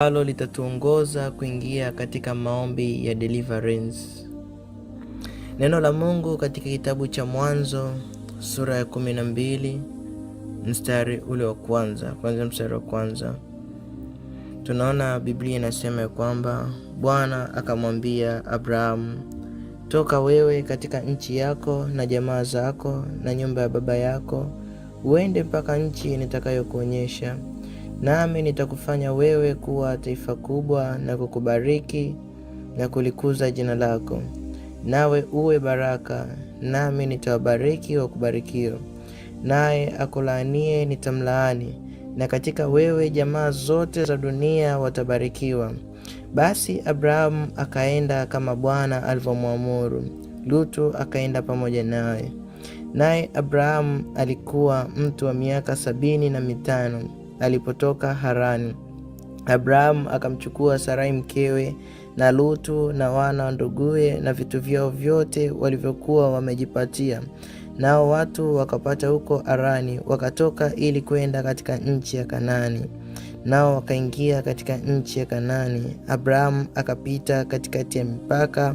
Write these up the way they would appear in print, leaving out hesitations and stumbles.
ambalo litatuongoza kuingia katika maombi ya deliverance. Neno la Mungu katika kitabu cha Mwanzo sura ya 12 mstari ule wa kwanza, kuanzia mstari wa kwanza. Tunaona Biblia inasema ya kwamba Bwana akamwambia Abrahamu, toka wewe katika nchi yako na jamaa zako na nyumba ya baba yako, uende mpaka nchi nitakayokuonyesha, nami nitakufanya wewe kuwa taifa kubwa na kukubariki na kulikuza jina lako, nawe uwe baraka, nami nitawabariki wakubarikio, naye akulaanie nitamlaani, na katika wewe jamaa zote za dunia watabarikiwa. Basi Abrahamu akaenda kama Bwana alivyomwamuru. Lutu akaenda pamoja naye. Naye Abrahamu alikuwa mtu wa miaka 75 alipotoka Harani. Abrahamu akamchukua Sarai mkewe na Lutu na wana wa nduguye na vitu vyao vyote walivyokuwa wamejipatia, nao watu wakapata huko Harani, wakatoka ili kwenda katika nchi ya Kanaani. Nao wakaingia katika nchi ya Kanaani. Abrahamu akapita katikati ya mipaka,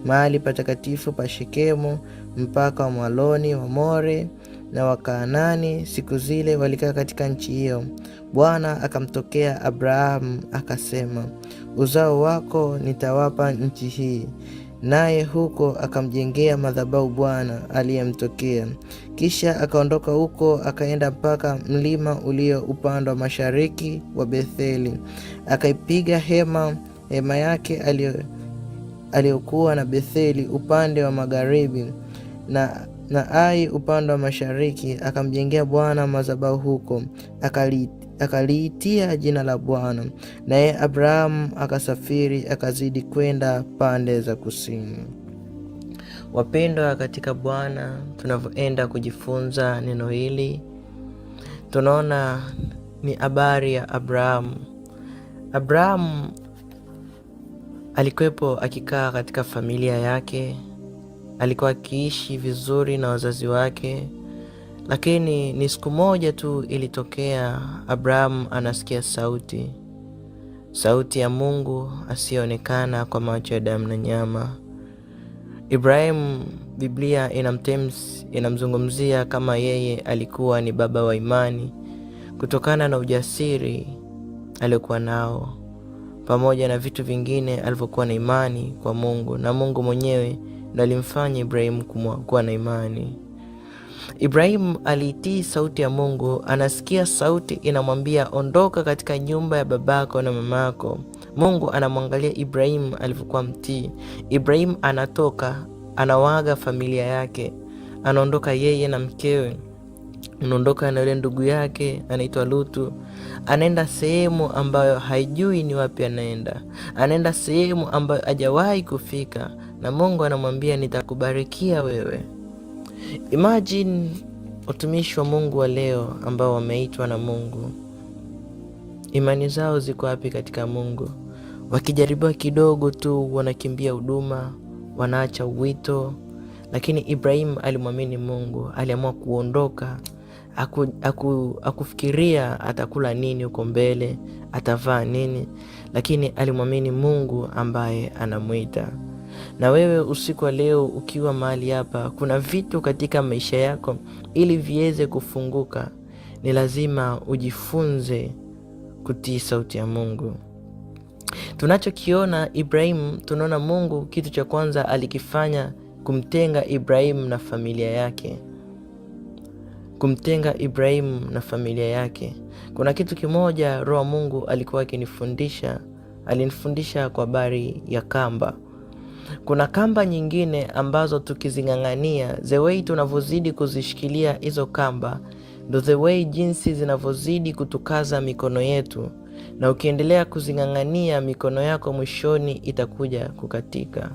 mahali patakatifu pa Shekemu, mpaka wa Mwaloni wa More na Wakaanani. Siku zile walikaa katika nchi hiyo. Bwana akamtokea Abrahamu akasema, uzao wako nitawapa nchi hii. Naye huko akamjengea madhabahu Bwana aliyemtokea. Kisha akaondoka huko akaenda mpaka mlima ulio upande wa mashariki wa Betheli, akaipiga hema yake aliyokuwa na Betheli upande wa magharibi na Ai upande wa mashariki. Akamjengea Bwana madhabahu huko, akaliitia jina la Bwana. Naye Abrahamu akasafiri akazidi kwenda pande za kusini. Wapendwa katika Bwana, tunavyoenda kujifunza neno hili, tunaona ni habari ya Abrahamu. Abrahamu alikuwepo akikaa katika familia yake, alikuwa akiishi vizuri na wazazi wake, lakini ni siku moja tu ilitokea Abrahamu anasikia sauti ya Mungu asiyeonekana kwa macho ya damu na nyama. Ibrahimu, Biblia inamzungumzia kama yeye alikuwa ni baba wa imani kutokana na ujasiri aliokuwa nao, pamoja na vitu vingine alivyokuwa na imani kwa Mungu, na Mungu mwenyewe ndiye alimfanya Ibrahimu kuwa na imani. Ibrahimu alitii sauti ya Mungu. Anasikia sauti inamwambia, ondoka katika nyumba ya babako na mamako. Mungu anamwangalia Ibrahimu alivyokuwa mtii. Ibrahimu anatoka, anawaga familia yake, anaondoka yeye na mkewe, anaondoka na yule ndugu yake anaitwa Lutu. Anaenda sehemu ambayo haijui ni wapi anaenda. Anaenda sehemu ambayo hajawahi kufika, na Mungu anamwambia, nitakubarikia wewe. Imagine utumishi wa Mungu wa leo ambao wameitwa na Mungu. Imani zao ziko wapi katika Mungu? Wakijaribiwa kidogo tu wanakimbia huduma, wanaacha wito. Lakini Ibrahimu alimwamini Mungu, aliamua kuondoka. Akufikiria atakula nini huko mbele, atavaa nini, lakini alimwamini Mungu ambaye anamuita. Na wewe usiku wa leo ukiwa mahali hapa, kuna vitu katika maisha yako ili viweze kufunguka, ni lazima ujifunze kutii sauti ya Mungu. Tunachokiona Ibrahimu, tunaona Mungu kitu cha kwanza alikifanya kumtenga Ibrahimu na familia yake. Kumtenga Ibrahimu na familia yake. Kuna kitu kimoja Roho Mungu alikuwa akinifundisha. Alinifundisha kwa habari ya kamba. Kuna kamba nyingine ambazo tukizingangania, the way tunavyozidi kuzishikilia hizo kamba, ndo the way jinsi zinavyozidi kutukaza mikono yetu, na ukiendelea kuzingangania mikono yako mwishoni itakuja kukatika.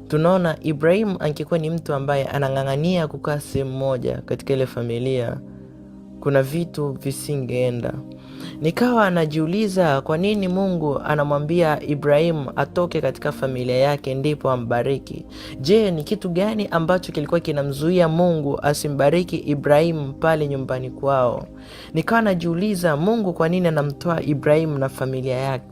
Tunaona Ibrahimu angekuwa ni mtu ambaye anangangania kukaa sehemu moja katika ile familia, kuna vitu visingeenda. Nikawa najiuliza kwa nini Mungu anamwambia Ibrahim atoke katika familia yake ndipo ambariki. Je, ni kitu gani ambacho kilikuwa kinamzuia Mungu asimbariki Ibrahim pale nyumbani kwao? Nikawa najiuliza Mungu kwa nini anamtoa Ibrahim na familia yake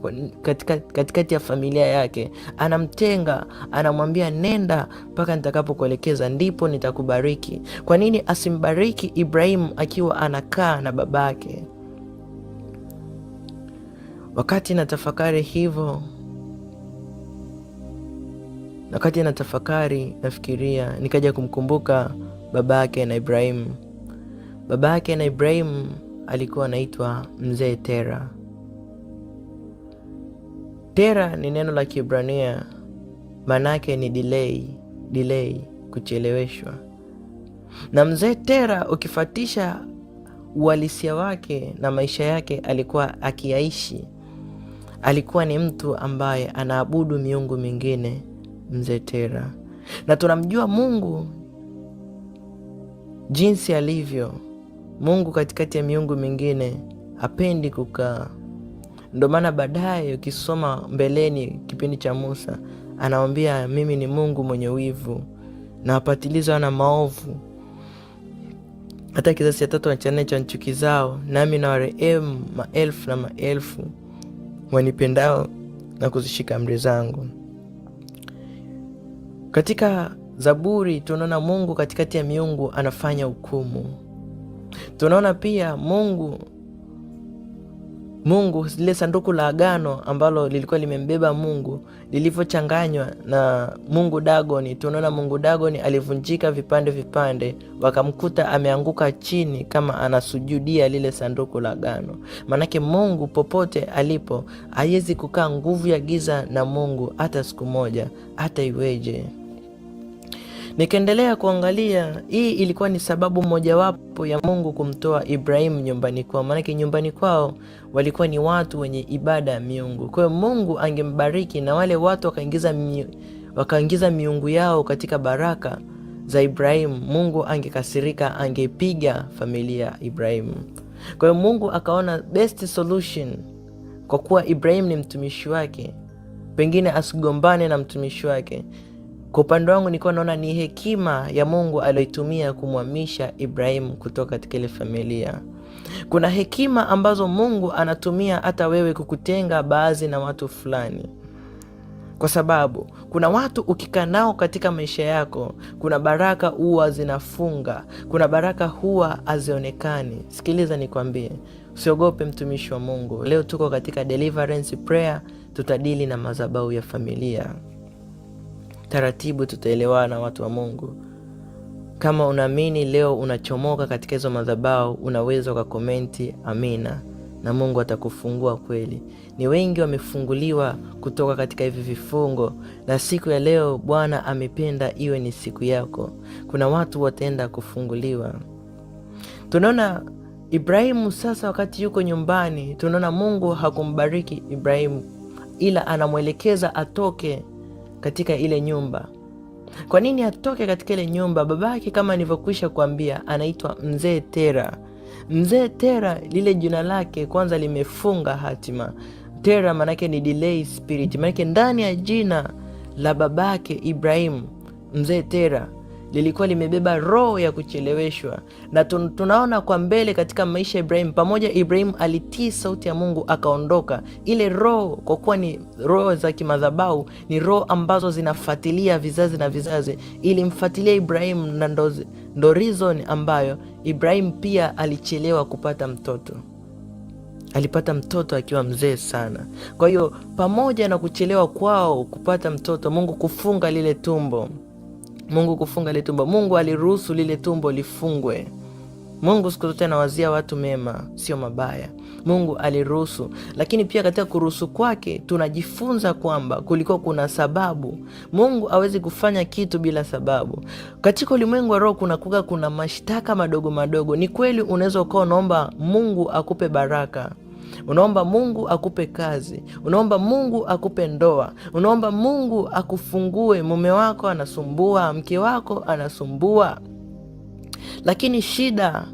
katikati ya familia yake, anamtenga, anamwambia nenda mpaka nitakapokuelekeza ndipo nitakubariki. Kwa nini asimbariki Ibrahim akiwa anakaa na babake? Wakati natafakari hivyo, nafikiria, nikaja kumkumbuka babake na Ibrahim. Babake na Ibrahim alikuwa anaitwa Mzee Tera. Tera ni neno la Kiebrania, manake ni delay, kucheleweshwa. Na Mzee Tera ukifatisha uhalisia wake na maisha yake alikuwa akiyaishi, alikuwa ni mtu ambaye anaabudu miungu mingine, Mzee Tera. Na tunamjua Mungu jinsi alivyo. Mungu katikati ya miungu mingine hapendi kukaa. Ndio maana baadaye ukisoma mbeleni kipindi cha Musa, anamwambia mimi ni Mungu mwenye wivu na wapatiliza na maovu, hata kizazi cha 3 na cha 4 cha nchuki zao, nami na warehemu maelfu na maelfu wanipendao na kuzishika amri zangu. Katika Zaburi tunaona Mungu katikati ya miungu anafanya hukumu. Tunaona pia Mungu lile sanduku la agano ambalo lilikuwa limembeba Mungu lilivyochanganywa na Mungu Dagoni. Tunaona Mungu Dagoni alivunjika vipande, wakamkuta ameanguka chini kama anasujudia lile sanduku la agano. Manake Mungu popote alipo haiwezi kukaa nguvu ya giza na Mungu hata siku moja, hata iweje. Nikaendelea kuangalia, hii ilikuwa ni sababu mojawapo ya Mungu kumtoa Ibrahim nyumbani kwao. Maanake nyumbani kwao walikuwa ni watu wenye ibada ya miungu. Kwa hiyo Mungu angembariki na wale watu wakaingiza miungu yao katika baraka za Ibrahim, Mungu angekasirika, angepiga familia ya Ibrahim. Kwa hiyo Mungu akaona best solution, kwa kuwa Ibrahim ni mtumishi wake, pengine asigombane na mtumishi wake. Kwa upande wangu nilikuwa naona ni hekima ya Mungu aliyoitumia kumhamisha Ibrahim kutoka katika ile familia. Kuna hekima ambazo Mungu anatumia hata wewe kukutenga baadhi na watu fulani. Kwa sababu kuna watu ukikaa nao katika maisha yako, kuna baraka huwa zinafunga, kuna baraka huwa hazionekani. Sikiliza nikwambie, usiogope mtumishi wa Mungu. Leo tuko katika deliverance prayer, tutadili na madhabahu ya familia. Taratibu tutaelewana watu wa Mungu. Kama unaamini leo unachomoka katika hizo madhabahu, unaweza ukakomenti amina na Mungu atakufungua kweli. Ni wengi wamefunguliwa kutoka katika hivi vifungo, na siku ya leo Bwana amependa iwe ni siku yako. Kuna watu wataenda kufunguliwa. Tunaona Ibrahimu sasa wakati yuko nyumbani, tunaona Mungu hakumbariki Ibrahimu, ila anamwelekeza atoke katika ile nyumba. Kwa nini atoke katika ile nyumba? Babake kama nilivyokwisha kuambia anaitwa Mzee Tera. Mzee Tera lile jina lake kwanza limefunga hatima. Tera manake ni delay spirit. Manake ndani ya jina la babake Ibrahim, Mzee Tera, lilikuwa limebeba roho ya kucheleweshwa. Na tunaona kwa mbele katika maisha ya Ibrahim, pamoja Ibrahim alitii sauti ya Mungu akaondoka, ile roho, kwa kuwa ni roho za kimadhabahu, ni roho ambazo zinafuatilia vizazi na vizazi, ilimfuatilia Ibrahim, na ndo reason ambayo Ibrahim pia alichelewa kupata mtoto. Alipata mtoto akiwa mzee sana. Kwa hiyo pamoja na kuchelewa kwao kupata mtoto, Mungu kufunga lile tumbo, Mungu aliruhusu lile tumbo lifungwe. Mungu siku zote anawazia watu mema, sio mabaya. Mungu aliruhusu, lakini pia katika kuruhusu kwake tunajifunza kwamba kulikuwa kuna sababu. Mungu hawezi kufanya kitu bila sababu. Katika ulimwengu wa roho kuna mashtaka madogo madogo. Ni kweli unaweza ukawa unaomba Mungu akupe baraka, unaomba Mungu akupe kazi, unaomba Mungu akupe ndoa, unaomba Mungu akufungue, mume wako anasumbua, mke wako anasumbua. Lakini shida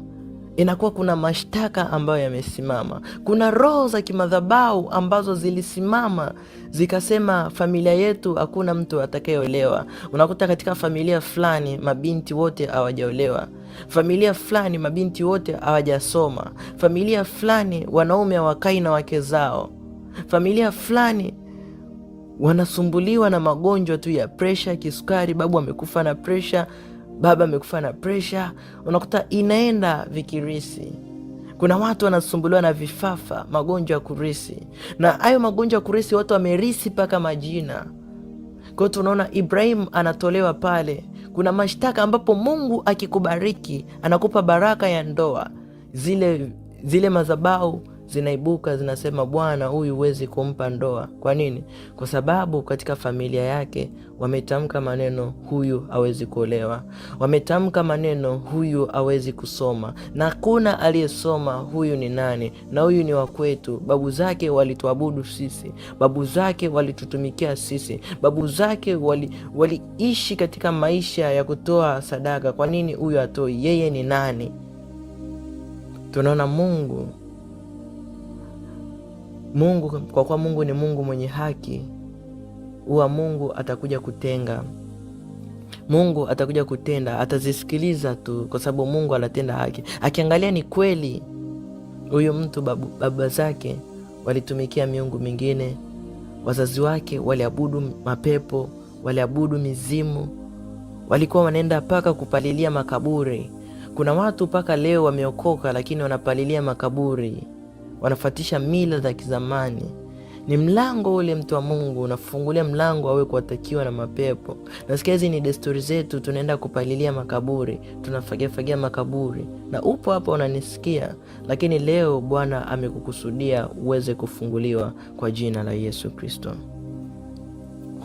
inakuwa kuna mashtaka ambayo yamesimama. Kuna roho za kimadhabahu ambazo zilisimama zikasema familia yetu hakuna mtu atakayeolewa. Unakuta katika familia fulani mabinti wote hawajaolewa, familia fulani mabinti wote hawajasoma, familia fulani wanaume hawakai na wake zao, familia fulani wanasumbuliwa na magonjwa tu ya presha, kisukari, babu amekufa na presha, baba amekufa na presha. Unakuta inaenda vikirisi. Kuna watu wanasumbuliwa na vifafa, magonjwa ya kurisi, na hayo magonjwa ya kurisi watu wamerisi mpaka majina. Kwa hiyo tunaona Ibrahim anatolewa pale. Kuna mashtaka ambapo Mungu akikubariki anakupa baraka ya ndoa, zile madhabahu zinaibuka zinasema, Bwana, huyu huwezi kumpa ndoa. Kwa nini? Kwa sababu katika familia yake wametamka maneno, huyu hawezi kuolewa. Wametamka maneno, huyu hawezi kusoma, na hakuna aliyesoma. Huyu ni nani? Na huyu ni wa kwetu. Babu zake walituabudu sisi, babu zake walitutumikia sisi, babu zake waliishi katika maisha ya kutoa sadaka. Kwa nini huyu hatoi? Yeye ni nani? Tunaona Mungu, kwa kuwa Mungu ni Mungu mwenye haki, huwa Mungu atakuja kutenga. Mungu atakuja kutenda, atazisikiliza tu, kwa sababu Mungu anatenda haki. Akiangalia ni kweli huyu mtu baba zake walitumikia miungu mingine, wazazi wake waliabudu mapepo, waliabudu mizimu, walikuwa wanaenda mpaka kupalilia makaburi. Kuna watu mpaka leo wameokoka, lakini wanapalilia makaburi, wanafuatisha mila za kizamani. Ni mlango ule, mtu wa Mungu, unafungulia mlango awe kuwatakiwa na mapepo. Nasikia hizi ni desturi zetu, tunaenda kupalilia makaburi, tunafagia makaburi, na upo hapa unanisikia, lakini leo Bwana amekukusudia uweze kufunguliwa kwa jina la Yesu Kristo.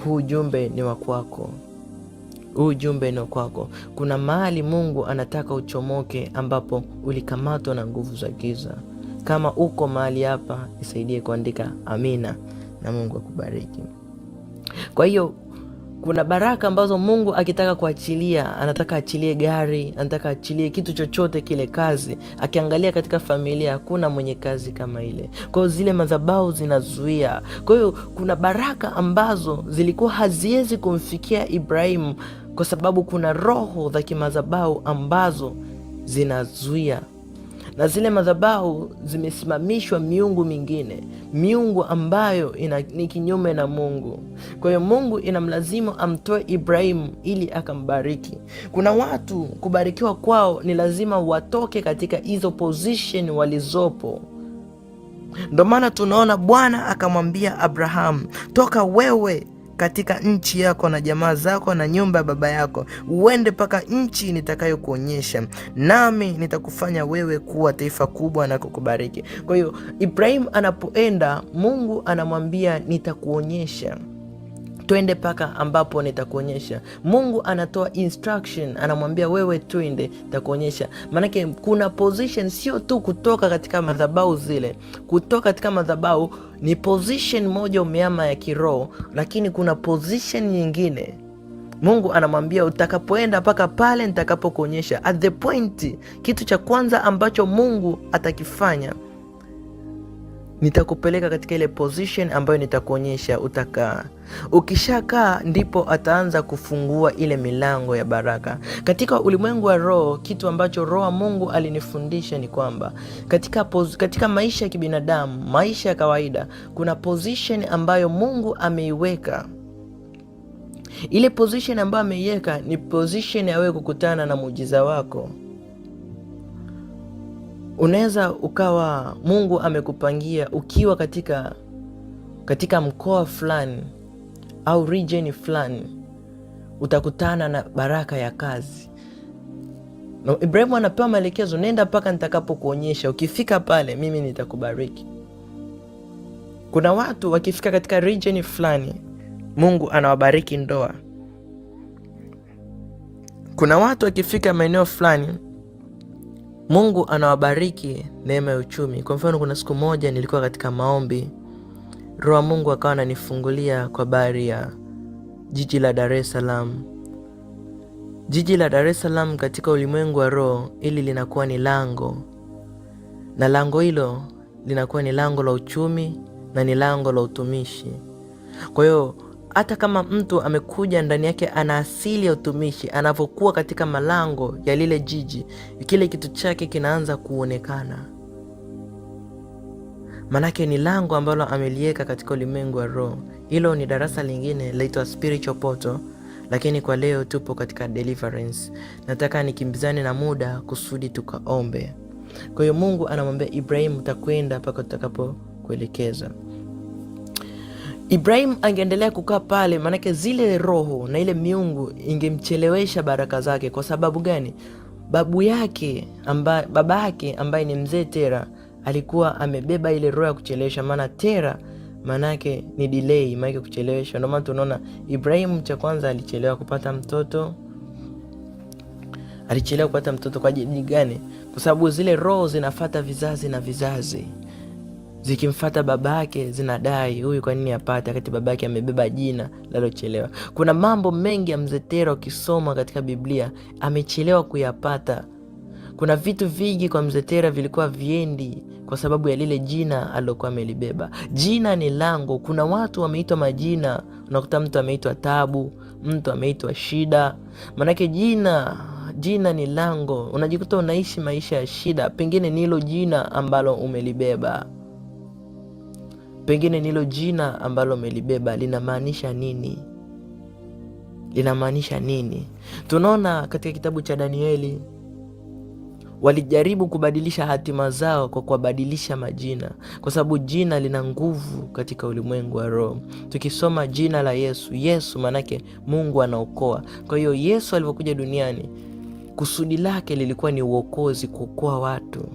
Huu ujumbe ni wa kwako. Huu ujumbe ni wa kwako. Kuna mahali Mungu anataka uchomoke ambapo ulikamatwa na nguvu za giza. Kama uko mahali hapa, nisaidie kuandika amina na Mungu akubariki. Kwa hiyo kuna baraka ambazo Mungu akitaka kuachilia, anataka achilie gari, anataka achilie kitu chochote kile, kazi. Akiangalia katika familia hakuna mwenye kazi kama ile. Kwa hiyo zile madhabahu zinazuia. Kwa hiyo kuna baraka ambazo zilikuwa haziwezi kumfikia Ibrahimu kwa sababu kuna roho za kimadhabahu ambazo zinazuia. Na zile madhabahu zimesimamishwa miungu mingine, miungu ambayo ni kinyume na Mungu. Kwa hiyo Mungu inamlazimu amtoe Ibrahimu ili akambariki. Kuna watu kubarikiwa kwao ni lazima watoke katika hizo position walizopo. Ndio maana tunaona Bwana akamwambia Abrahamu, toka wewe katika nchi yako na jamaa zako na nyumba ya baba yako, uende mpaka nchi nitakayokuonyesha, nami nitakufanya wewe kuwa taifa kubwa na kukubariki. Kwa hiyo Ibrahim anapoenda, Mungu anamwambia nitakuonyesha, twende paka ambapo nitakuonyesha. Mungu anatoa instruction, anamwambia wewe twende, nitakuonyesha. Maanake kuna position, sio tu kutoka katika madhabahu zile. Kutoka katika madhabahu ni position moja umeama ya kiroho, lakini kuna position nyingine Mungu anamwambia utakapoenda paka pale nitakapokuonyesha. At the point, kitu cha kwanza ambacho Mungu atakifanya, nitakupeleka katika ile position ambayo nitakuonyesha, utakaa. Ukishakaa ndipo ataanza kufungua ile milango ya baraka. Katika ulimwengu wa roho, kitu ambacho roho Mungu alinifundisha ni kwamba katika maisha ya kibinadamu, maisha ya kawaida, kuna position ambayo Mungu ameiweka. Ile position ambayo ameiweka ni position ya wewe kukutana na muujiza wako. Unaweza ukawa Mungu amekupangia ukiwa katika mkoa fulani au region fulani, utakutana na baraka ya kazi. Na Ibrahimu anapewa maelekezo, nenda mpaka nitakapokuonyesha. Ukifika pale mimi nitakubariki. Kuna watu wakifika katika region fulani, Mungu anawabariki ndoa. Kuna watu wakifika maeneo fulani, Mungu anawabariki neema ya uchumi. Kwa mfano, kuna siku moja nilikuwa katika maombi, Roho Mungu akawa ananifungulia kwa habari ya jiji la Dar es Salaam. Jiji la Dar es Salaam katika ulimwengu wa roho, ili linakuwa ni lango na lango hilo linakuwa ni lango la uchumi na ni lango la utumishi. Kwa hiyo hata kama mtu amekuja ndani yake ana asili ya utumishi, anapokuwa katika malango ya lile jiji, kile kitu chake kinaanza kuonekana. Manake ni lango ambalo ameliweka katika ulimwengu wa roho. Hilo ni darasa lingine laitwa spiritual portal, lakini kwa leo tupo katika deliverance. Nataka nikimbizane na muda kusudi tukaombe. Kwa hiyo Mungu anamwambia Ibrahim, utakwenda mpaka utakapo kuelekeza. Ibrahim angeendelea kukaa pale, manake zile roho na ile miungu ingemchelewesha baraka zake. Kwa sababu gani? Baba yake ambaye ni mzee Tera alikuwa amebeba ile roho ya kuchelewesha. Maana Tera manake ni delay, maana kuchelewesha. Ndio maana tunaona Ibrahim cha kwanza alichelewa kupata mtoto. Alichelewa kupata mtoto kwa ajili gani? Kwa sababu zile roho zinafuata vizazi na vizazi. Zikimfuata babake zinadai huyu kwa nini apate wakati babake amebeba jina lalochelewa. Kuna mambo mengi ya mzee Tera ukisoma katika Biblia amechelewa kuyapata. Kuna vitu vingi kwa mzee Tera vilikuwa viendi kwa sababu ya lile jina alilokuwa amelibeba. Jina ni lango. Kuna watu wameitwa majina, unakuta mtu ameitwa Tabu, mtu ameitwa Shida. Manake jina ni lango. Unajikuta unaishi maisha ya shida, pengine ni hilo jina ambalo umelibeba. Pengine nilo jina ambalo umelibeba linamaanisha nini? Linamaanisha nini? Tunaona katika kitabu cha Danieli walijaribu kubadilisha hatima zao kwa kuwabadilisha majina, kwa sababu jina lina nguvu katika ulimwengu wa roho. Tukisoma jina la Yesu manake Mungu anaokoa. Kwa hiyo Yesu alipokuja duniani kusudi lake lilikuwa ni uokozi, kuokoa watu.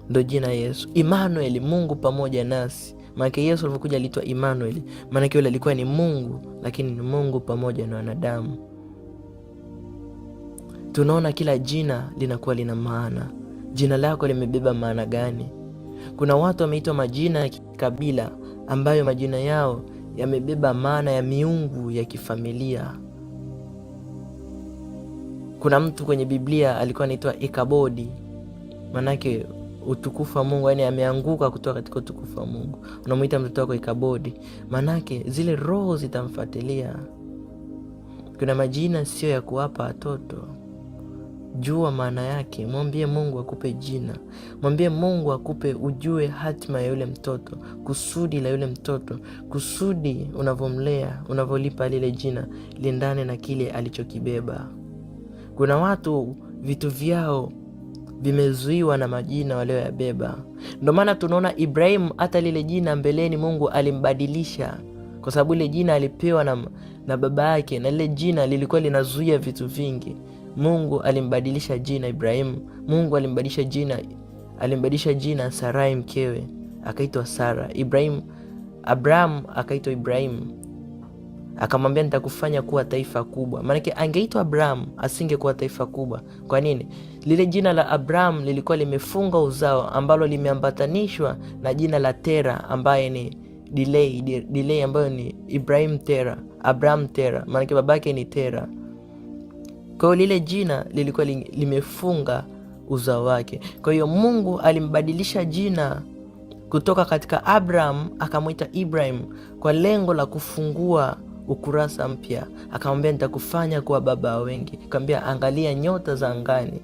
Ndo jina Yesu. Emmanuel, Mungu pamoja nasi. Maana Yesu alipokuja aliitwa Emmanuel, maana yule alikuwa ni Mungu, lakini ni Mungu pamoja na wanadamu. Tunaona kila jina linakuwa lina maana. Jina lako limebeba maana gani? Kuna watu wameitwa majina ya kikabila ambayo majina yao yamebeba maana ya miungu ya kifamilia. Kuna mtu kwenye Biblia alikuwa anaitwa Ikabodi, manake utukufu wa Mungu, yani ameanguka kutoka katika utukufu wa Mungu. Unamuita mtoto wako Ikabodi, manake zile roho zitamfuatilia. Kuna majina sio ya kuwapa watoto. Jua maana yake, mwambie Mungu akupe jina. Mwambie Mungu akupe ujue hatima ya yule mtoto, kusudi la yule mtoto, kusudi unavomlea, unavolipa lile jina liendane na kile alichokibeba. Kuna watu vitu vyao vimezuiwa na majina walioyabeba. Ndio maana tunaona Ibrahim hata lile jina mbeleni Mungu alimbadilisha, kwa sababu ile jina alipewa na baba yake, na lile jina lilikuwa linazuia vitu vingi. Mungu alimbadilisha jina Ibrahim. Mungu alimbadilisha jina Sarai mkewe, akaitwa Sara. Abraham akaitwa Ibrahim. Akamwambia nitakufanya kuwa taifa kubwa. Maanake angeitwa Abraham asingekuwa taifa kubwa. Kwa nini? Lile jina la Abraham lilikuwa limefunga uzao ambalo limeambatanishwa na jina la Tera ambaye ni delay ambayo ni Abraham Tera. Maanake babake ni Tera. Kwa hiyo lile jina lilikuwa limefunga uzao wake. Kwa hiyo Mungu alimbadilisha jina kutoka katika Abraham akamwita Ibrahim kwa lengo la kufungua ukurasa mpya. Akamwambia nitakufanya kuwa baba wa wengi. Akamwambia angalia nyota za angani,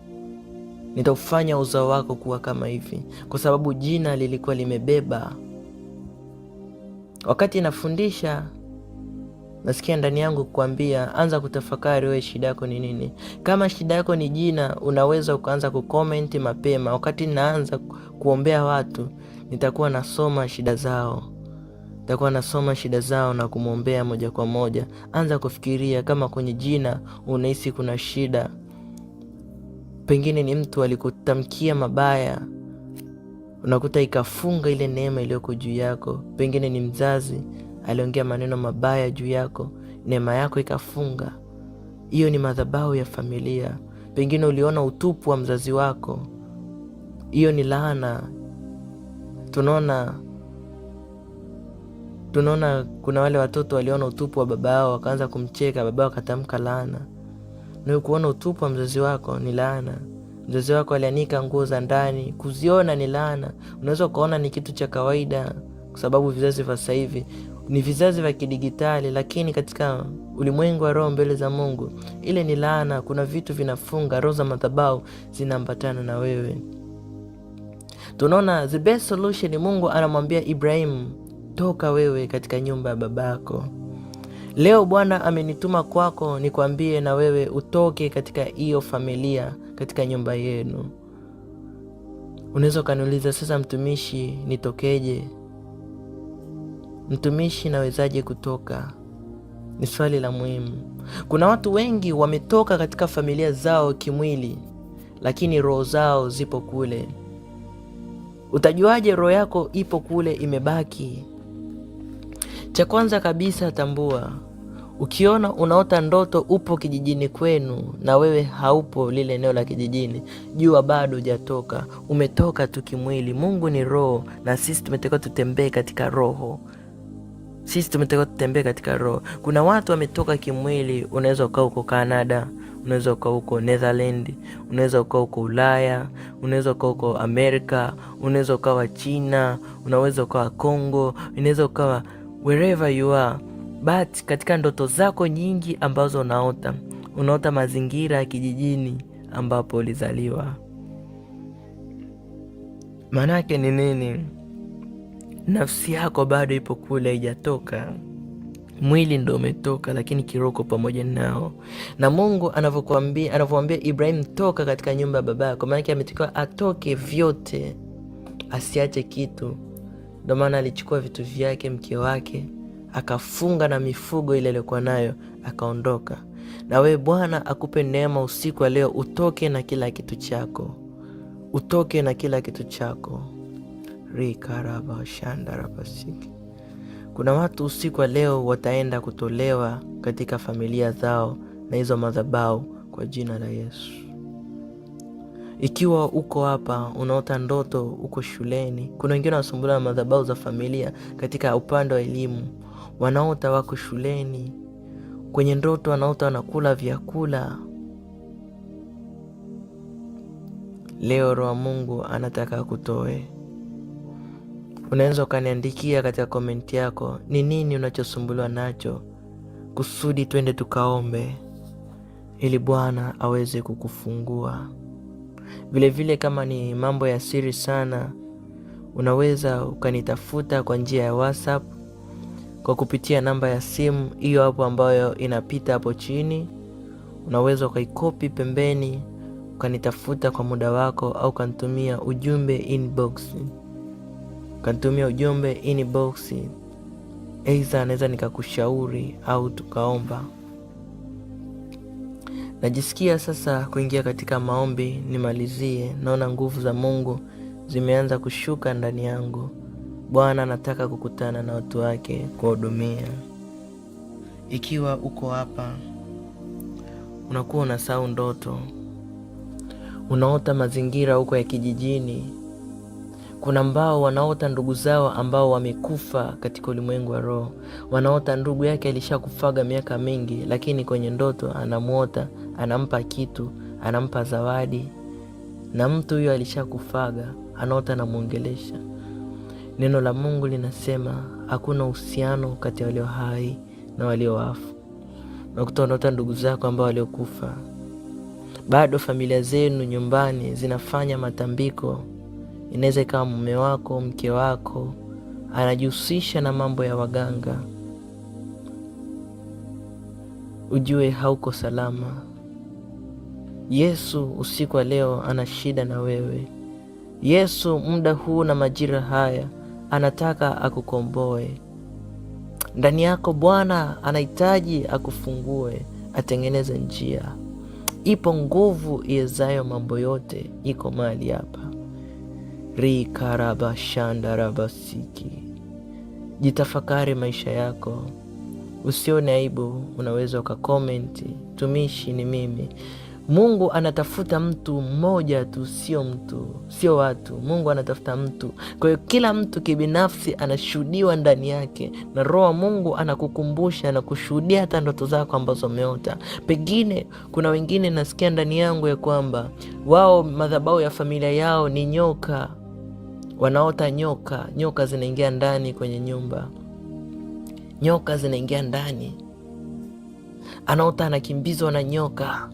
nitakufanya uzao wako kuwa kama hivi, kwa sababu jina lilikuwa limebeba. Wakati nafundisha nasikia ndani yangu kuambia anza kutafakari wewe shida yako ni nini. Kama shida yako ni jina, unaweza ukaanza kucomment mapema. Wakati naanza kuombea watu, nitakuwa nasoma shida zao na kumwombea moja kwa moja. Anza kufikiria kama kwenye jina unahisi kuna shida. Pengine ni mtu alikutamkia mabaya, unakuta ikafunga ile neema iliyoko juu yako. Pengine ni mzazi aliongea maneno mabaya juu yako, neema yako ikafunga. Hiyo ni madhabahu ya familia. Pengine uliona utupu wa mzazi wako, hiyo ni laana. Tunaona kuna wale watoto waliona utupu wa baba yao wakaanza kumcheka, baba yao akatamka laana. Na kuona utupu wa mzazi wako ni laana. Mzazi wako alianika nguo za ndani, kuziona ni laana. Unaweza ukaona ni kitu cha kawaida kwa sababu vizazi vya sasa hivi ni vizazi vya kidigitali, lakini katika ulimwengu wa roho mbele za Mungu ile ni laana. Kuna vitu vinafunga, roho za madhabahu zinaambatana na wewe. Tunaona the best solution, Mungu anamwambia Ibrahim, toka wewe katika nyumba ya babako. Leo Bwana amenituma kwako nikwambie na wewe utoke katika hiyo familia, katika nyumba yenu. Unaweza ukaniuliza, sasa mtumishi, nitokeje? Mtumishi, nawezaje kutoka? Ni swali la muhimu. Kuna watu wengi wametoka katika familia zao kimwili, lakini roho zao zipo kule. Utajuaje roho yako ipo kule imebaki? Cha kwanza kabisa, tambua, ukiona unaota ndoto upo kijijini kwenu na wewe haupo lile eneo la kijijini, jua bado hujatoka, umetoka tu kimwili. Mungu ni roho na sisi tumetakiwa tutembee katika roho. Kuna watu wametoka kimwili. Unaweza ukaa huko Canada, unaweza ukaa huko Netherland, unaweza ukaa huko Ulaya, unaweza ukaa huko Amerika, unaweza ukaa China, unaweza ukaa Kongo, unaweza ukaa wherever you are. But katika ndoto zako nyingi ambazo unaota mazingira ya kijijini ambapo ulizaliwa. Maana yake ni nini? Nafsi yako bado ipo kule, haijatoka. Mwili ndo umetoka, lakini kiroho pamoja nao. Na Mungu anavyokuambia Ibrahim, toka katika nyumba ya babako, maana yake ametakiwa atoke vyote, asiache kitu. Ndio maana alichukua vitu vyake, mke wake, akafunga na mifugo ile aliyokuwa nayo, akaondoka. Na wewe Bwana akupe neema usiku wa leo, utoke na kila kitu chako. Kuna watu usiku wa leo wataenda kutolewa katika familia zao na hizo madhabahu kwa jina la Yesu. Ikiwa uko hapa unaota ndoto uko shuleni, kuna wengine wanasumbuliwa na madhabahu za familia katika upande wa elimu. Wanaota wako shuleni, kwenye ndoto wanaota wanakula vyakula. Leo Roho wa Mungu anataka kutoe. Unaweza ukaniandikia katika komenti yako ni nini unachosumbuliwa nacho, kusudi twende tukaombe ili Bwana aweze kukufungua. Vile kama ni mambo ya siri sana, unaweza ukanitafuta kwa njia ya WhatsApp kwa kupitia namba ya simu hiyo hapo ambayo inapita hapo chini. Unaweza ukaikopi pembeni ukanitafuta kwa muda wako, au kanitumia ujumbe inbox. Aidha naweza nikakushauri au tukaomba. Najisikia sasa kuingia katika maombi nimalizie. Naona nguvu za Mungu zimeanza kushuka ndani yangu. Bwana anataka kukutana na watu wake, kuhudumia. Ikiwa uko hapa unakuwa unasahau ndoto, unaota mazingira huko ya kijijini. Kuna ambao wanaota ndugu zao ambao wamekufa katika ulimwengu wa roho. Wanaota ndugu yake alishakufaga miaka mingi, lakini kwenye ndoto anamuota, anampa kitu, anampa zawadi, na mtu huyo alishakufaga, anaota na muongelesha. Neno la Mungu linasema hakuna uhusiano kati ya walio hai na walio wafu. Unakuta ndugu zako ambao waliokufa. Bado familia zenu nyumbani zinafanya matambiko. Inaweza ikawa mume wako, mke wako anajihusisha na mambo ya waganga. Ujue hauko salama. Yesu usiku wa leo ana shida na wewe. Yesu muda huu na majira haya anataka akukomboe. Ndani yako Bwana anahitaji akufungue, atengeneze njia. Ipo nguvu iezayo mambo yote, iko mahali hapa. Rikarabashandarabasiki. Jitafakari maisha yako, usione aibu. Unaweza ukakomenti, tumishi ni mimi. Mungu anatafuta mtu mmoja tu, sio watu. Mungu anatafuta mtu. Kwa hiyo kila mtu kibinafsi anashuhudiwa ndani yake, na Roho wa Mungu anakukumbusha na kushuhudia hata ndoto zako ambazo umeota. Pengine kuna wengine nasikia ndani yangu ya kwamba wao madhabahu ya familia yao ni nyoka. Wanaota nyoka zinaingia ndani kwenye nyumba. Nyoka zinaingia ndani. Anaota anakimbizwa na nyoka.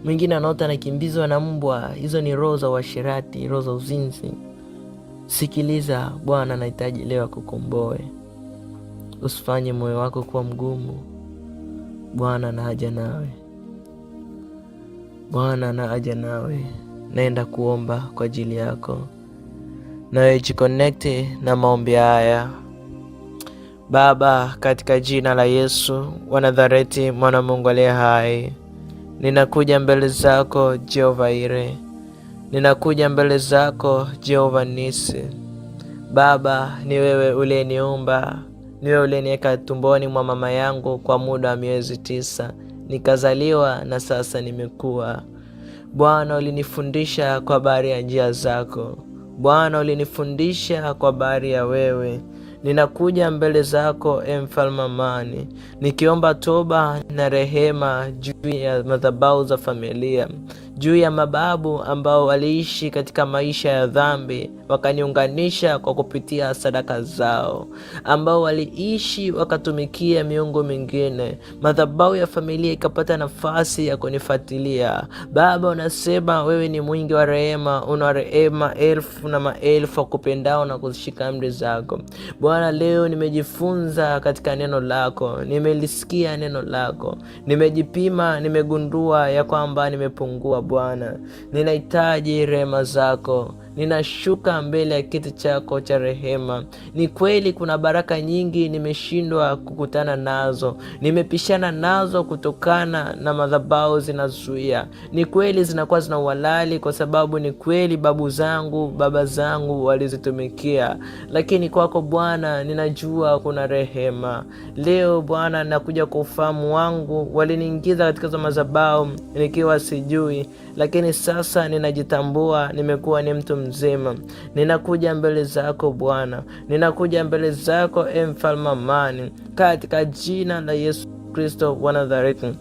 Mwingine anaota anakimbizwa na mbwa. Hizo ni roho za uasherati, roho za uzinzi. Sikiliza, Bwana anahitaji leo kukomboe. Usifanye moyo wako kuwa mgumu. Bwana ana haja nawe. Bwana ana haja nawe. Naenda kuomba kwa ajili yako. Nawe jiconnecte na maombi haya. Baba, katika jina la Yesu wa Nazareti, mwana Mungu aliye hai, ninakuja mbele zako Jehova Ire. Ninakuja mbele zako Jehova Nisi. Baba, ni wewe uliyeniumba. Ni wewe uliyeniweka tumboni mwa mama yangu kwa muda wa miezi 9. Nikazaliwa na sasa nimekuwa. Bwana, ulinifundisha kwa habari ya njia zako. Bwana, ulinifundisha kwa habari ya wewe. Ninakuja mbele zako Mfalme amani, nikiomba toba na rehema juu ya madhabahu za familia, juu ya mababu ambao waliishi katika maisha ya dhambi, wakaniunganisha kwa kupitia sadaka zao, ambao waliishi wakatumikia miungu mingine. Madhabahu ya familia ikapata nafasi ya kunifuatilia. Baba, unasema wewe ni mwingi wa rehema, una rehema elfu na maelfu wakupendao na kuzishika amri zako. Bwana, leo nimejifunza katika neno lako, nimelisikia neno lako, nimejipima, nimegundua ya kwamba nimepungua. Bwana, ninahitaji rehema zako. Ninashuka mbele ya kiti chako cha rehema. Ni kweli kuna baraka nyingi nimeshindwa kukutana nazo, nimepishana nazo kutokana na madhabahu zinazuia. Ni kweli zinakuwa zina uhalali kwa sababu ni kweli babu zangu, baba zangu walizitumikia, lakini kwako Bwana ninajua kuna rehema. Leo Bwana, nakuja kwa ufahamu wangu, waliniingiza katika hizo madhabahu nikiwa sijui, lakini sasa ninajitambua, nimekuwa ni mtu mzima. Ninakuja mbele zako Bwana, ninakuja mbele zako Mfalme amani, katika jina la Yesu Kristo wa Nazareti.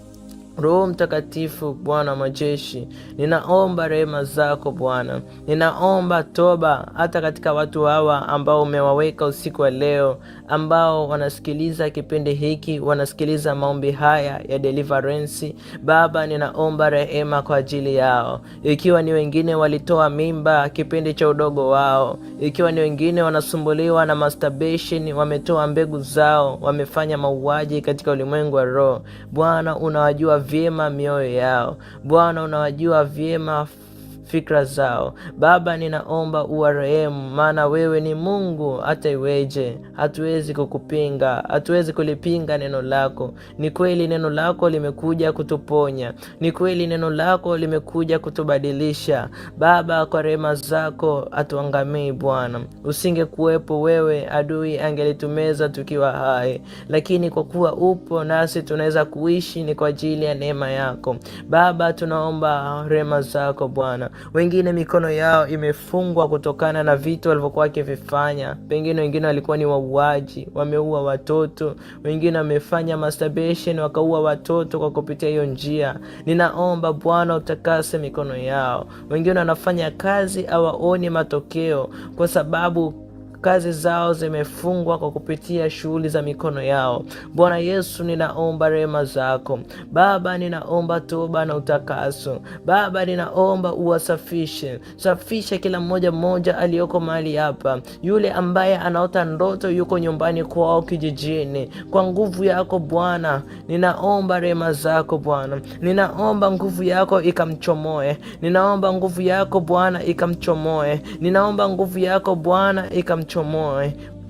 Roho Mtakatifu, Bwana majeshi, ninaomba rehema zako Bwana. Ninaomba toba hata katika watu hawa ambao umewaweka usiku wa leo, ambao wanasikiliza kipindi hiki, wanasikiliza maombi haya ya deliverance. Baba, ninaomba rehema kwa ajili yao. Ikiwa ni wengine walitoa mimba kipindi cha udogo wao, ikiwa ni wengine wanasumbuliwa na masturbation, wametoa mbegu zao, wamefanya mauaji katika ulimwengu wa roho, Bwana unawajua vyema mioyo yao. Bwana, unawajua vyema fikra zao. Baba, ninaomba uwarehemu, maana wewe ni Mungu. Hata iweje hatuwezi kukupinga, hatuwezi kulipinga neno lako. Ni kweli neno lako limekuja kutuponya, ni kweli neno lako limekuja kutubadilisha. Baba, kwa rehema zako hatuangamii Bwana. Usingekuwepo wewe, adui angelitumeza tukiwa hai, lakini kwa kuwa upo nasi tunaweza kuishi, ni kwa ajili ya neema yako. Baba, tunaomba rehema zako Bwana. Wengine mikono yao imefungwa kutokana na vitu walivyokuwa wakivifanya. Pengine wengine walikuwa ni wauaji, wameua watoto. Wengine wamefanya masturbation, wakaua watoto kwa kupitia hiyo njia. Ninaomba Bwana utakase mikono yao. Wengine wanafanya kazi hawaoni matokeo kwa sababu kazi zao zimefungwa kwa kupitia shughuli za mikono yao. Bwana Yesu, ninaomba rehema zako. Baba, ninaomba toba na utakaso. Baba, ninaomba uwasafishe. Safisha kila mmoja aliyoko mahali hapa. Yule ambaye anaota ndoto yuko nyumbani kwao kijijini, kwa nguvu yako Bwana, ninaomba rehema zako Bwana. Ninaomba nguvu yako ikamchomoe. Ninaomba nguvu yako Bwana ikamchomoe. Ninaomba nguvu yako Bwana ikamchomoe.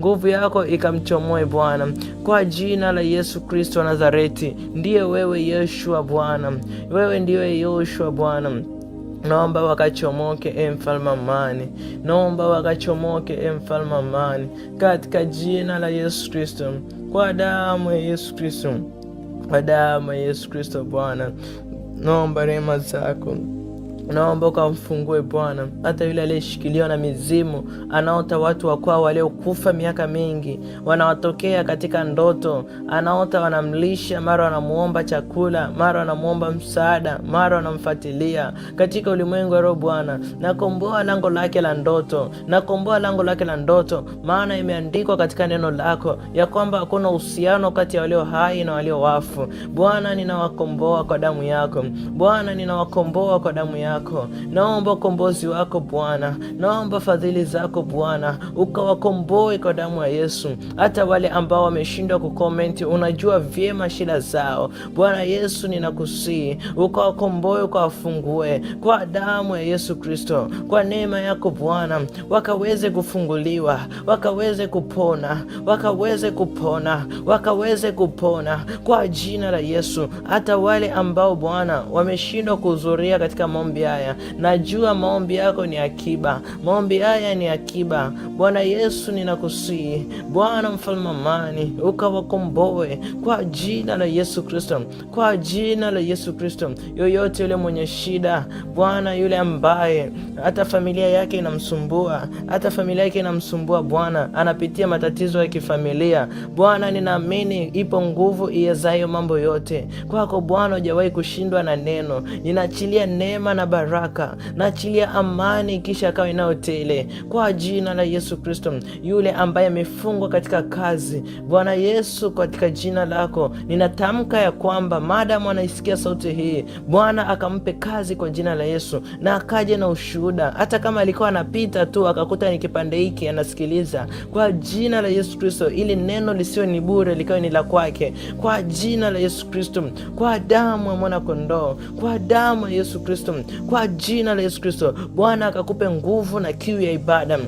Nguvu yako ikamchomoe Bwana, kwa jina la Yesu Kristo wa Nazareti. Ndiye wewe Yeshua Bwana, wewe ndiwe Yoshua Bwana. Naomba wakachomoke Mfalme amani, naomba wakachomoke Mfalme amani, katika jina la Yesu Kristo, kwa damu ya Yesu Kristo, kwa damu ya Yesu Kristo Bwana. naomba rehema zako. Naomba ukamfungue Bwana, hata yule aliyeshikiliwa na mizimu, anaota watu wa kwao waliokufa miaka mingi, wanawatokea katika ndoto, anaota wanamlisha, mara wanamuomba chakula, mara wanamuomba msaada, mara wanamfuatilia katika ulimwengu wa roho. Bwana, nakomboa lango lake la ndoto, nakomboa lango lake la ndoto, maana imeandikwa katika neno lako ya kwamba hakuna uhusiano kati ya walio hai na walio wafu. Bwana, ninawakomboa kwa damu yako. Bwana, ninawakomboa kwa damu yako. Naomba ukombozi wako Bwana, naomba fadhili zako Bwana, ukawakomboe kwa damu ya Yesu. Hata wale ambao wameshindwa kukomenti, unajua vyema shida zao. Bwana Yesu, ninakusihi ukawakomboe, ukawafungue kwa damu ya Yesu Kristo. Kwa neema yako Bwana, wakaweze kufunguliwa, wakaweze kupona, wakaweze kupona, wakaweze kupona kwa jina la Yesu. Hata wale ambao Bwana wameshindwa kuhudhuria katika maombi haya, najua maombi yako ni akiba, maombi haya ni akiba. Bwana Yesu, ninakusihi Bwana mfalme amani, ukawakomboe kwa jina la Yesu Kristo, kwa jina la Yesu Kristo. Yoyote yule mwenye shida Bwana, yule ambaye hata familia yake inamsumbua, hata familia yake inamsumbua Bwana, anapitia matatizo ya kifamilia Bwana, ninaamini ipo nguvu iwezayo mambo yote. Kwako Bwana hujawahi kushindwa na neno. Ninaachilia neema na baraka, naachilia amani kisha kawa inayotele kwa jina la Yesu Kristo. Yule ambaye amefungwa katika kazi Bwana Yesu, katika jina lako ninatamka ya kwamba maadamu anaisikia sauti hii Bwana, akampe kazi kwa jina la Yesu, na akaje na ushuhuda. Hata kama alikuwa anapita tu akakuta ni kipande hiki anasikiliza, kwa jina la Yesu Kristo, ili neno lisiwe ni bure, likawe ni la kwake kwa jina la Yesu Kristo. Kwa damu ya mwana kondoo, kwa damu ya Yesu Kristo, kwa jina la Yesu Kristo. Bwana akakupe nguvu na kiu ya ibada.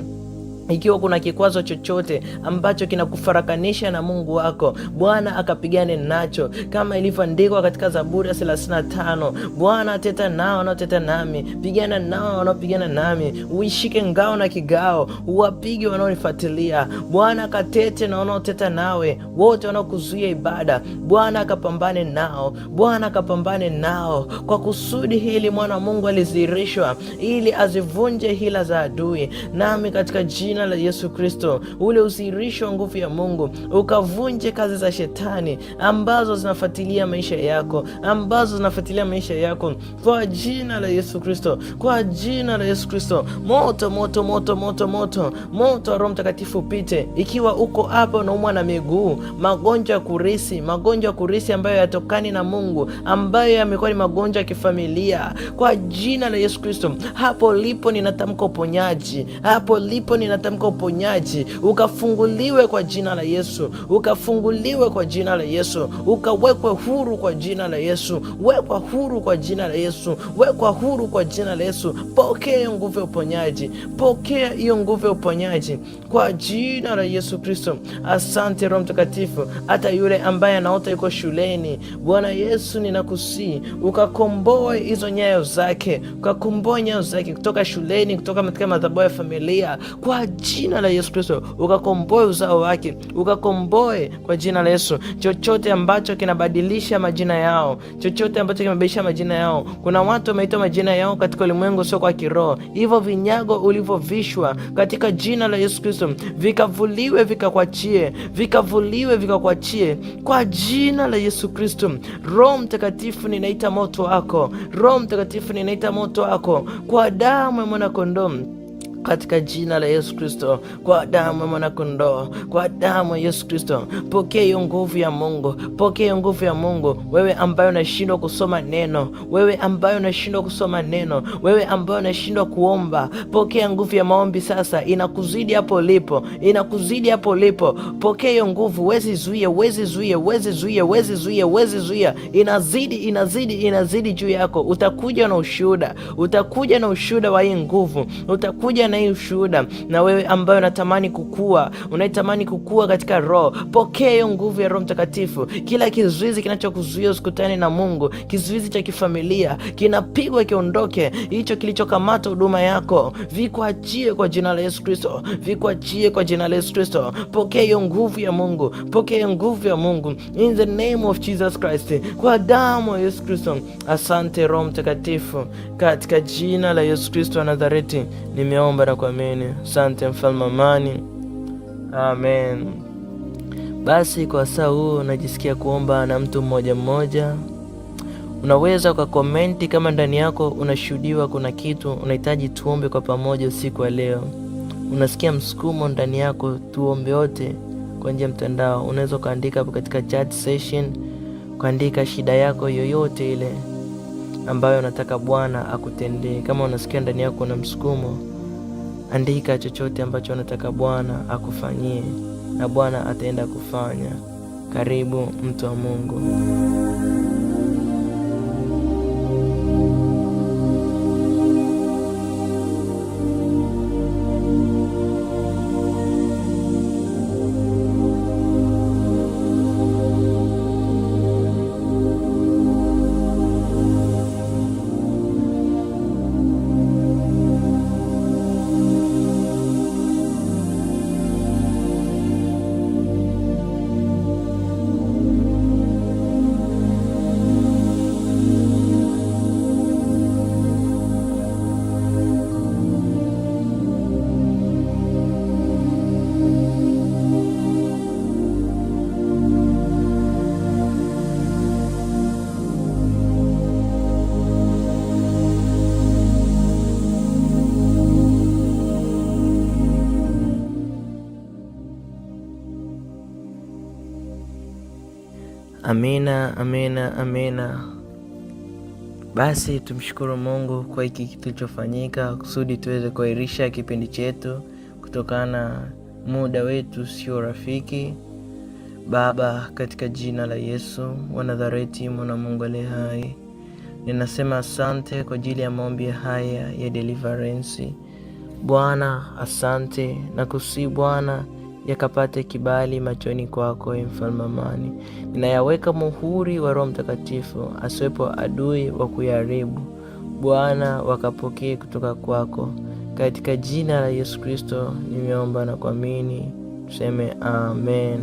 Ikiwa kuna kikwazo chochote ambacho kinakufarakanisha na Mungu wako, Bwana akapigane nacho, kama ilivyoandikwa katika Zaburi ya 35. Bwana, teta nao wanaoteta nami, pigana nao wanaopigana nami. Uishike ngao na kigao, uwapige wanaonifuatilia. Bwana, katete na wanaoteta nawe, wote wanaokuzuia ibada. Bwana akapambane nao, Bwana akapambane nao. Kwa kusudi hili mwana Mungu alizihirishwa, ili azivunje hila za adui. Nami katika jina la Yesu Kristo, ule usirisho nguvu ya Mungu ukavunje kazi za shetani ambazo zinafuatilia maisha yako, ambazo zinafuatilia maisha yako kwa jina la Yesu Kristo, kwa jina la Yesu Kristo. Moto moto moto moto moto moto wa Roho Mtakatifu upite. Ikiwa uko hapa unaumwa na miguu, magonjwa ya kurisi, magonjwa ya kurisi ambayo yatokani na Mungu, ambayo yamekuwa ni magonjwa ya kifamilia, kwa jina la Yesu Kristo, hapo lipo ninatamka uponyaji, hapo lipo ninatamka uponyaji, ukafunguliwe kwa jina la Yesu, ukafunguliwe kwa jina la Yesu, ukawekwe huru kwa jina la Yesu, wekwa huru kwa jina la Yesu, wekwa huru kwa jina la Yesu. Pokea nguvu ya uponyaji, pokea hiyo nguvu ya uponyaji kwa jina la Yesu Kristo. Asante Roho Mtakatifu. Hata yule ambaye anaota yuko shuleni, Bwana Yesu ninakusihi ukakomboe hizo nyayo zake, ukakomboe nyayo zake kutoka shuleni, kutoka katika madhabahu ya familia kwa jina la Yesu Kristo. Ukakomboe uzao wake, ukakomboe kwa jina la Yesu. Chochote ambacho kinabadilisha majina yao, chochote ambacho kinabadilisha majina yao. Kuna watu wameitwa majina yao katika ulimwengu sio kwa kiroho. Hivyo vinyago ulivyovishwa katika jina la Yesu Kristo vikavuliwe, vikakwachie, vikavuliwe, vikakwachie kwa jina la Yesu Kristo. Roho Mtakatifu ninaita moto wako, Roho Mtakatifu ninaita moto wako kwa damu ya mwana kondoo, katika jina la Yesu Kristo, kwa damu ya mwana kondoo, kwa damu ya Yesu Kristo. Pokea hiyo nguvu ya Mungu, pokea hiyo nguvu ya Mungu. Wewe ambaye unashindwa kusoma neno, wewe ambaye unashindwa kusoma neno, wewe ambaye unashindwa kuomba, pokea nguvu ya maombi sasa. Inakuzidi hapo ulipo, inakuzidi hapo ulipo. Pokea hiyo nguvu, huwezi zuia, huwezi zuia, huwezi zuia, huwezi zuia, huwezi zuia. Inazidi, inazidi, inazidi juu yako. Utakuja na ushuhuda, utakuja na ushuhuda wa hii nguvu, utakuja na na hii ushuhuda, na wewe ambaye unatamani kukua katika roho, pokea hiyo nguvu ya Roho Mtakatifu. Kila kizuizi kinachokuzuia usikutane na Mungu, kizuizi cha kifamilia, kinapigwa kiondoke. Hicho kilichokamata huduma yako, vikuachie kwa jina la Yesu Kristo, vikuachie kwa jina la Yesu Kristo. Pokea hiyo nguvu ya Mungu, pokea hiyo nguvu ya Mungu in the name of Jesus Christ, kwa damu ya Yesu Kristo. Asante Roho Mtakatifu, katika jina la Yesu Kristo wa Nazareti nimeomba na kuamini. Asante mfalme amani, amen. Basi kwa saa huu najisikia kuomba na mtu mmoja mmoja. Unaweza ukakomenti kama ndani yako unashuhudiwa kuna kitu unahitaji tuombe kwa pamoja usiku wa leo. Unasikia msukumo ndani yako tuombe wote kwa njia mtandao. Unaweza ukaandika hapo katika chat session, ukaandika shida yako yoyote ile ambayo unataka Bwana akutendee. Kama unasikia ndani yako kuna msukumo, andika chochote ambacho unataka Bwana akufanyie, na Bwana ataenda kufanya. Karibu mtu wa Mungu. Amina, amina, amina. Basi tumshukuru Mungu kwa hiki kilichofanyika, kusudi tuweze kuahirisha kipindi chetu kutokana muda wetu sio rafiki. Baba, katika jina la Yesu wa Nazareti, mwana Mungu aliye hai, ninasema asante kwa ajili ya maombi haya ya deliverance. Bwana, asante na kusihi Bwana yakapate kibali machoni kwako, mfalme amani. Ninayaweka muhuri wa Roho Mtakatifu, asiwepo adui wa kuyaharibu. Bwana, wakapokee kutoka kwako, katika jina la Yesu Kristo nimeomba na kuamini. Tuseme amen.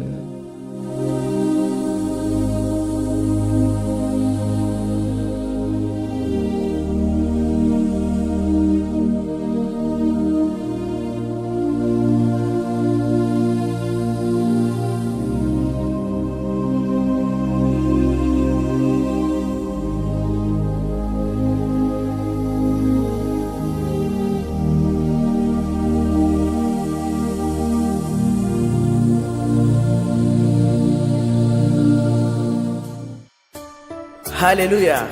Haleluya!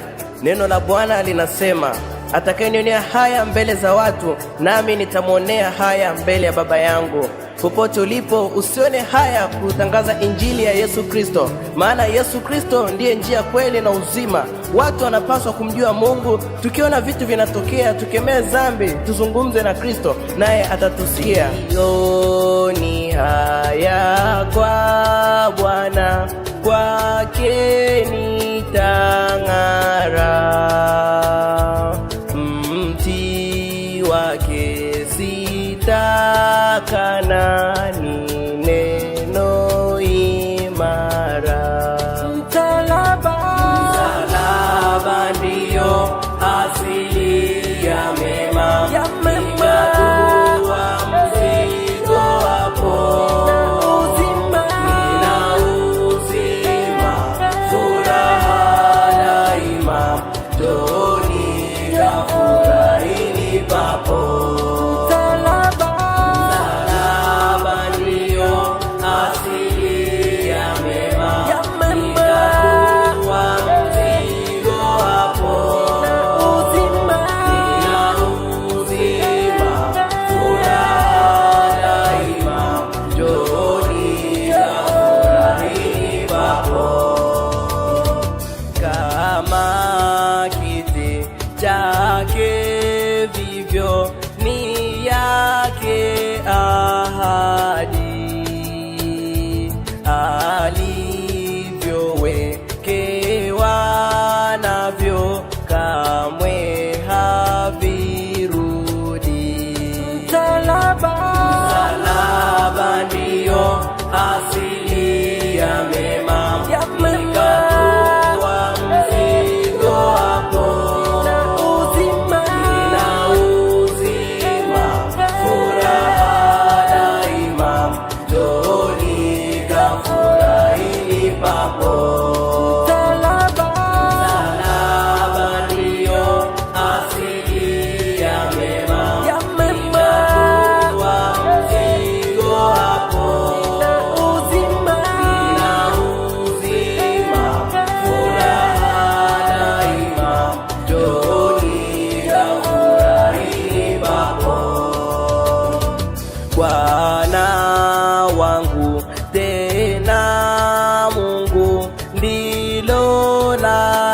Neno la Bwana linasema, atakayenionea haya mbele za watu, nami nitamwonea haya mbele ya Baba yangu. Popote ulipo, usione haya kutangaza injili ya Yesu Kristo, maana Yesu Kristo ndiye njia, kweli na uzima. Watu wanapaswa kumjua Mungu. Tukiona vitu vinatokea, tukemee dhambi, tuzungumze na Kristo, naye atatusikia. Sioni haya kwa Bwana, kwake nitang'ara. Mti wake sitakana, ni neno imara. Msalaba ndiyo asili ya mema, ingatua mzigo hapo. Nina uzima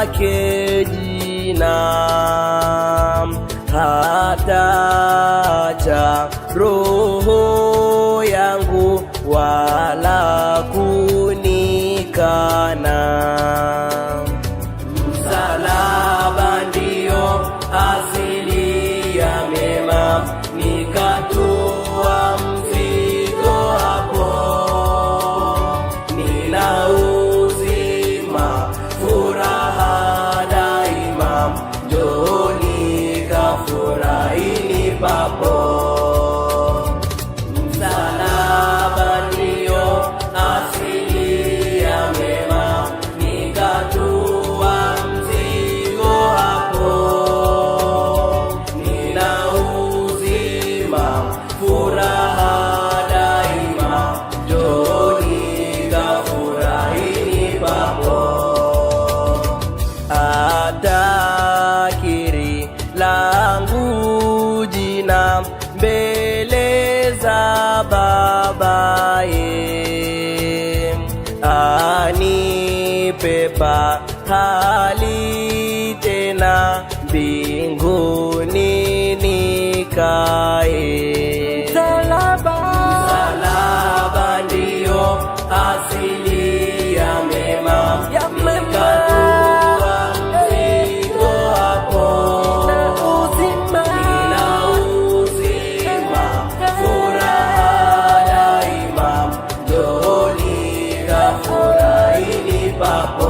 lake jina, hataacha roho yangu wala kunikana. Msalaba ndio asili ya mema, nikatua mzigo hapo. Nina uzima, furaha daima, njooni kafurahini papo. Msalaba ndio asili ya mema, nikatua mzigo hapo. Nina uzima, furaha daima, njooni kafurahini papo. Atakiri langu jina mbele za Babaye, anipepa hali tena mbinguni nikae. Msalaba ndio asili ya mema, nikatua mzigo hapo. Nina uzima, furaha daima, njooni kafurahini papo.